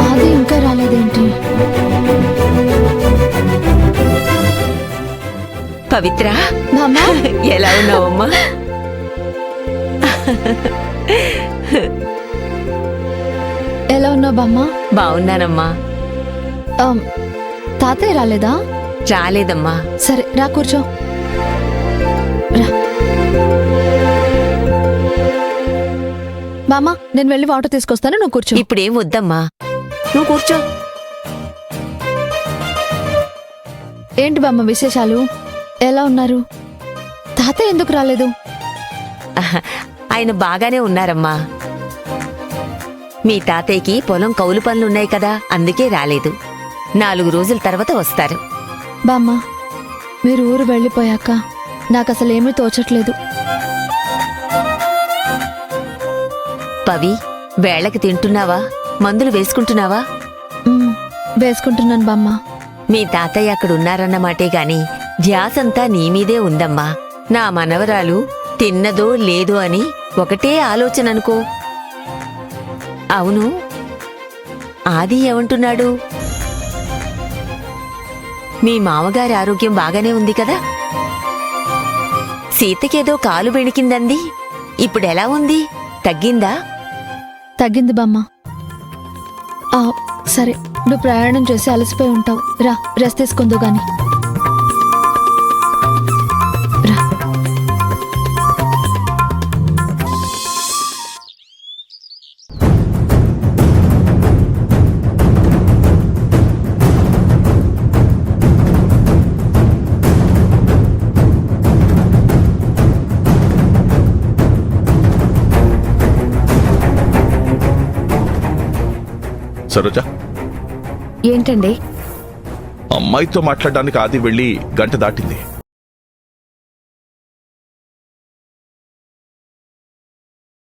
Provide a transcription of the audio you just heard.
ఆది ఇంకా రాలేదేంటి? పవిత్ర, బామ్మా ఎలా ఉన్నావమ్మా? ఎలా ఉన్నావు బామ్మా? బాగున్నానమ్మా. తాతయ్య రాలేదా? రాలేదమ్మా. సరే రా కూర్చో. రా బామ్మా, నేను వెళ్ళి వాటర్ తీసుకొస్తాను, నువ్వు కూర్చో. ఇప్పుడేం వద్దమ్మా, నువ్వు కూర్చో. ఏంటి బామ్మ విశేషాలు? ఎలా ఉన్నారు? తాతయ్య ఎందుకు రాలేదు? ఆయన బాగానే ఉన్నారమ్మా. మీ తాతయ్యకి పొలం కౌలు పనులున్నాయి కదా, అందుకే రాలేదు. 4 రోజుల తర్వాత వస్తారు. బామ్మ, మీరు ఊరు వెళ్ళిపోయాక నాకసలేమీ తోచట్లేదు. పవి, వేళకి తింటున్నావా? మందులు వేసుకుంటున్నావా? వేసుకుంటున్నాను బామ్మ. మీ తాతయ్య అక్కడున్నారన్నమాటే గాని ధ్యాసంతా నీమీదే ఉందమ్మా. నా మనవరాలు తిన్నదో లేదో అని ఒకటే ఆలోచన అనుకో. అవును, ఆది ఏమంటున్నాడు? మీ మామగారి ఆరోగ్యం బాగానే ఉంది కదా? సీతకేదో కాలు బెణికిందంది, ఇప్పుడెలా ఉంది? తగ్గిందా? తగ్గింది బామ్మ. సరే, నువ్వు ప్రయాణం చేసి అలసిపోయి ఉంటావు. రా, రెస్ట్ తీసుకుందో గాని. రా. సరోజా, ఏంటండి? అమ్మాయితో మాట్లాడడానికి ఆది వెళ్ళి గంట దాటింది.